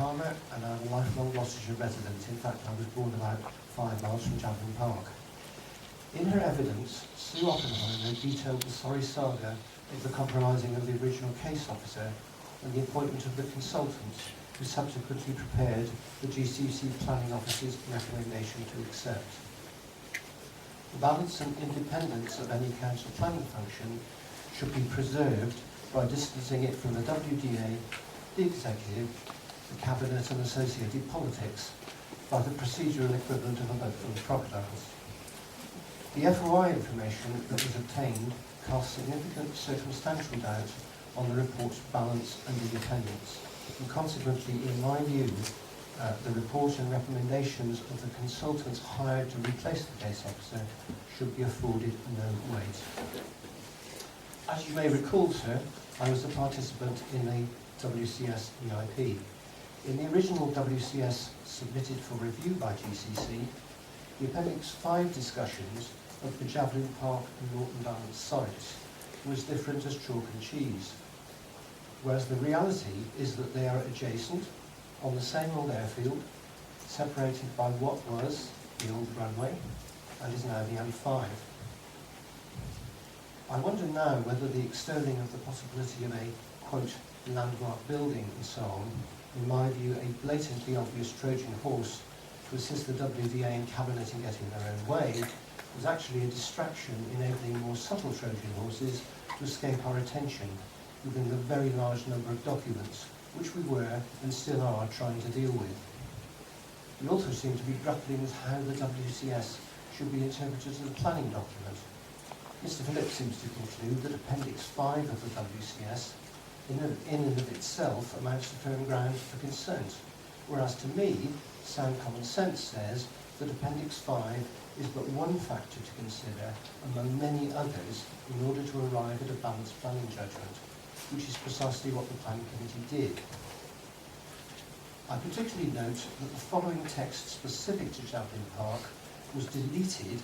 Palmer and I'm a lifelong Gloucestershire resident. In fact, I was born about 5 miles from Javelin Park. In her evidence, Sue Oppenheimer detailed the sorry saga of the compromising of the original case officer and the appointment of the consultant who subsequently prepared the GCC planning officer's recommendation to accept. The balance and independence of any council planning function should be preserved by distancing it from the WDA, the executive, the cabinet and associated politics by the procedural equivalent of a vote from the crocodiles. The FOI information that was obtained cast significant circumstantial doubt on the report's balance and independence, and consequently, in my view, the report and recommendations of the consultants hired to replace the case officer should be afforded no weight. As you may recall, sir, I was a participant in the WCS EIP. In the original WCS submitted for review by GCC, the Appendix 5 discussions of the Javelin Park and Norton Balance sites was different as chalk and cheese, whereas the reality is that they are adjacent on the same old airfield, separated by what was the old runway and is now the M5. I wonder now whether the extolling of the possibility of a, quote, landmark building and so on, in my view a blatantly obvious Trojan horse to assist the WDA and Cabinet in getting their own way, was actually a distraction enabling more subtle Trojan horses to escape our attention within the very large number of documents which we were and still are trying to deal with. We also seem to be grappling with how the WCS should be interpreted as a planning document. Mr. Phillips seems to conclude that Appendix 5 of the WCS in and of itself amounts to firm ground for consent, whereas to me, sound common sense says that Appendix 5 is but one factor to consider among many others in order to arrive at a balanced planning judgment, which is precisely what the Planning Committee did. I particularly note that the following text specific to Javelin Park was deleted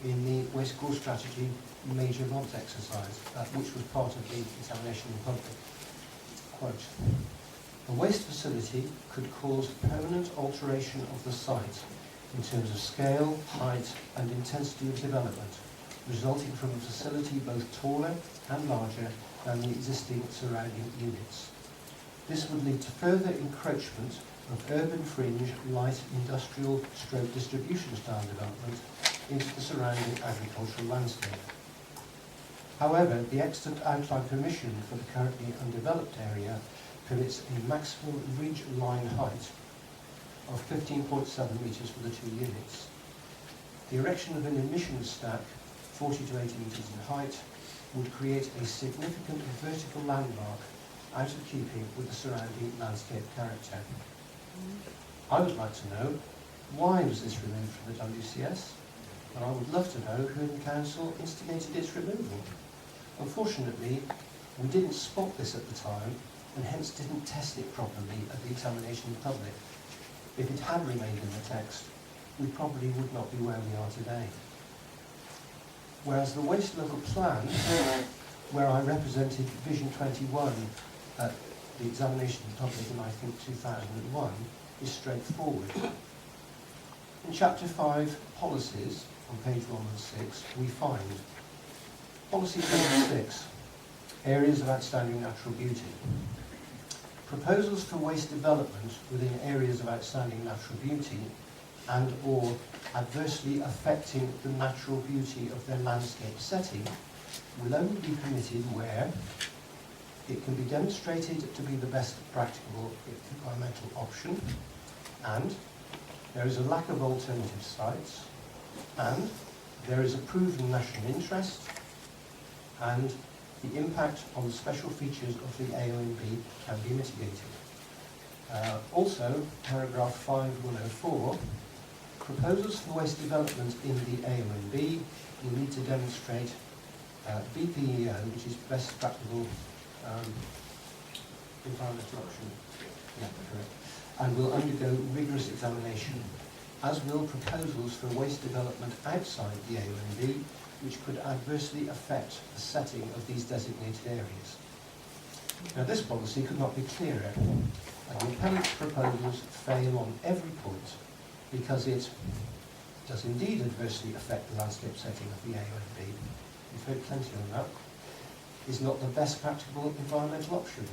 in the Waste Core Strategy Major Lots exercise, which was part of the examination in public. Quote, "A waste facility could cause permanent alteration of the site in terms of scale, height and intensity of development, resulting from a facility both taller and larger than the existing surrounding units. This would lead to further encroachment of urban fringe light industrial stroke distribution style development into the surrounding agricultural landscape. However, the extant outline permission for the currently undeveloped area permits a maximum ridge line height of 15.7 metres for the two units. The erection of an emission stack, 40 to 80 metres in height, would create a significant vertical landmark out of keeping with the surrounding landscape character. I would like to know, why was this removed from the WCS? And I would love to know who in the council instigated its removal. Unfortunately, we didn't spot this at the time and hence didn't test it properly at the examination in public. If it had remained in the text, we probably would not be where we are today. Whereas the waste level plan, where I represented Vision 21 at the examination in public in I think 2001, is straightforward. In Chapter 5, Policies, on page 116, we find Policy Number 6, Areas of Outstanding Natural Beauty. Proposals for waste development within areas of outstanding natural beauty and or adversely affecting the natural beauty of their landscape setting will only be permitted where it can be demonstrated to be the best practicable environmental option, and there is a lack of alternative sites, and there is a proven national interest, and the impact on the special features of the AONB can be mitigated. Also, paragraph 5104, proposals for waste development in the AONB will need to demonstrate BPEO, which is best practicable environmental option, yeah, correct, and will undergo rigorous examination, as will proposals for waste development outside the AONB, which could adversely affect the setting of these designated areas. Now, this policy could not be clearer, And the appellant's proposals fail on every point because it does indeed adversely affect the landscape setting of the AONB. We've heard plenty on that. Is not the best practicable environmental option.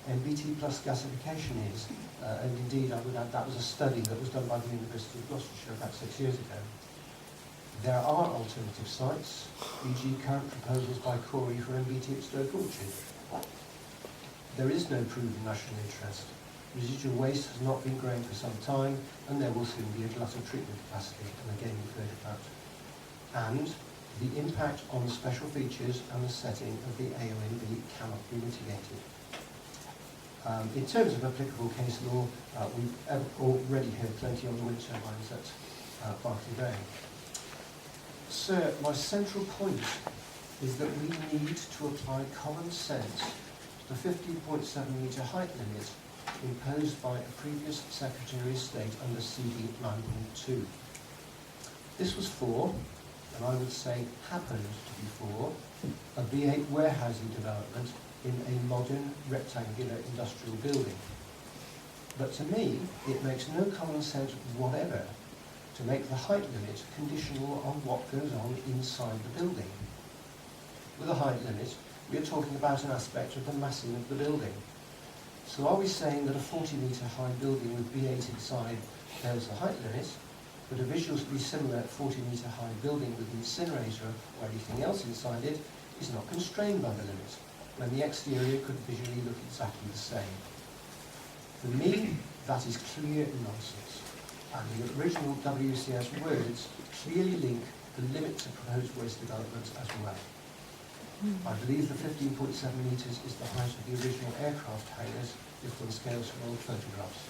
MBT plus gasification is, and indeed I would add that was a study that was done by the University of Gloucestershire about 6 years ago. There are alternative sites, e.g. current proposals by Corey for MBT at Stoke Orchard. There is no proven national interest. Residual waste has not been growing for some time, and there will soon be a glut of treatment capacity, and again we've heard of that. And the impact on the special features and the setting of the AONB cannot be mitigated. In terms of applicable case law, we've already heard plenty on the wind turbines at Berkeley Bay. Sir, my central point is that we need to apply common sense to the 15.7 metre height limit imposed by a previous Secretary of State under CD 9.2. This was for, and I would say happened to be for, a B8 warehousing development in a modern rectangular industrial building. But to me, it makes no common sense whatever to make the height limit conditional on what goes on inside the building. With a height limit, we are talking about an aspect of the massing of the building. So are we saying that a 40 metre high building with B8 inside fails the height limit, but a visually similar 40 metre high building with an incinerator or anything else inside it is not constrained by the limit, when the exterior could visually look exactly the same? For me, that is clear nonsense, and the original WCS words clearly link the limit to proposed waste development as well. I believe the 15.7 metres is the height of the original aircraft hangars if one scales from old photographs.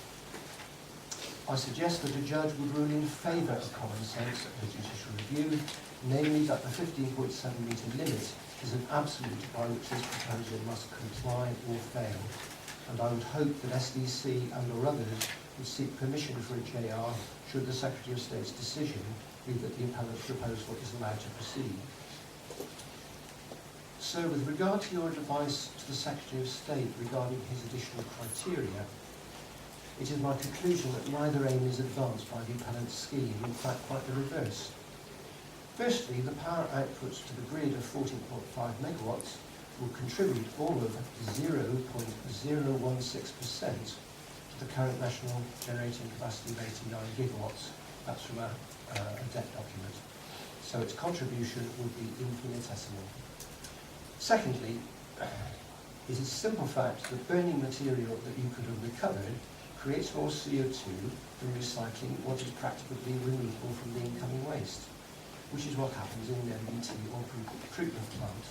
I suggest that a judge would rule in favour of common sense at the judicial review, namely that the 15.7 metre limit is an absolute by which this proposal must comply or fail, and I would hope that SDC and or others would seek permission for a JR should the Secretary of State's decision be that the appellant's proposal is allowed to proceed. So, with regard to your advice to the Secretary of State regarding his additional criteria, it is my conclusion that neither aim is advanced by the appellant's scheme, in fact quite the reverse. Firstly, the power output to the grid of 14.5 megawatts will contribute all of 0.016% to the current national generating capacity of 89 gigawatts. That's from a debt document. So its contribution would be infinitesimal. Secondly, it is a simple fact that burning material that you could have recovered creates more CO2 than recycling what is practically removable from the incoming waste, which is what happens in an MBT or treatment plant.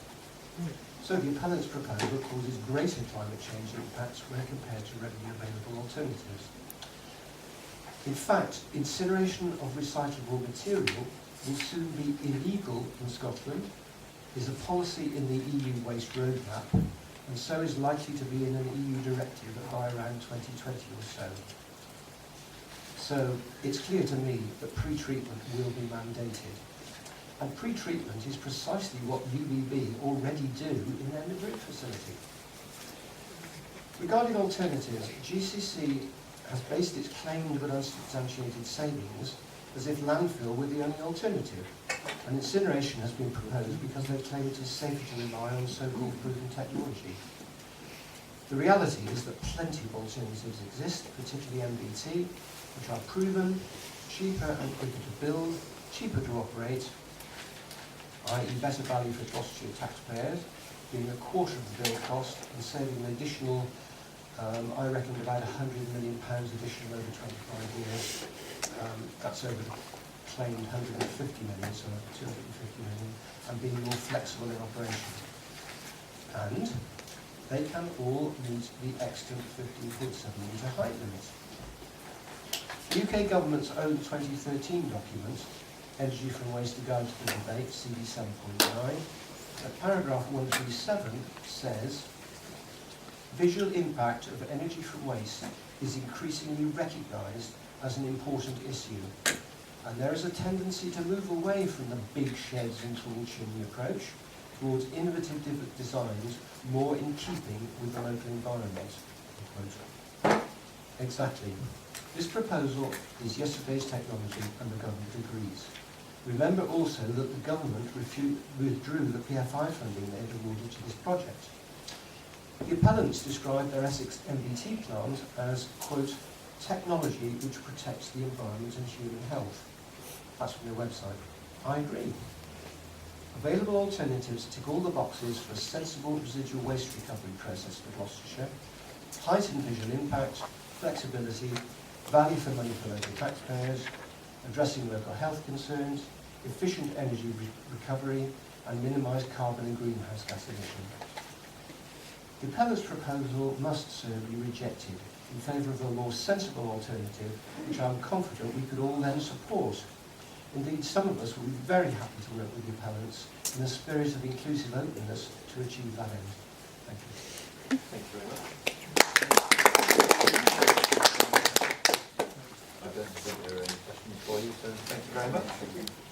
So the appellant's proposal causes greater climate change impacts when compared to readily available alternatives. In fact, incineration of recyclable material will soon be illegal in Scotland, is a policy in the EU waste roadmap, and so is likely to be in an EU directive by around 2020 or so. So it's clear to me that pre-treatment will be mandated. And pre-treatment is precisely what UBB already do in their Madrid facility. Regarding alternatives, GCC has based its claimed but unsubstantiated savings as if landfill were the only alternative, and incineration has been proposed because they claim it is safer to rely on so-called proven technology. The reality is that plenty of alternatives exist, particularly MBT, which are proven, cheaper and quicker to build, cheaper to operate, i.e. better value for Gloucestershire taxpayers, being a quarter of the build cost and saving an additional, I reckon about £100 million additional over 25 years. That's over the claimed 150 million, so 250 million, and being more flexible in operation. And they can all meet the extant 15.7 metre height limit. The UK government's own 2013 document, Energy from Waste to Guide to the Debate, CD 7.9, at paragraph 137 says, visual impact of energy from waste is increasingly recognised as an important issue, and there is a tendency to move away from the big sheds and tall chimney approach towards innovative designs more in keeping with the local environment. Exactly. This proposal is yesterday's technology and the government agrees. Remember also that the government withdrew the PFI funding they had awarded to this project. The appellants described their Essex MBT plant as, quote, technology which protects the environment and human health. That's from their website. I agree. Available alternatives tick all the boxes for a sensible residual waste recovery process for Gloucestershire, heightened visual impact, flexibility, value for money for local taxpayers, addressing local health concerns, efficient energy recovery, and minimise carbon and greenhouse gas emissions. The appellant's proposal must, sir, be rejected in favour of a more sensible alternative, which I am confident we could all then support. Indeed, some of us will be very happy to work with the appellants in a spirit of inclusive openness to achieve that end. Thank you. Thank you very much. I don't think there are any questions for you, so thank you very much.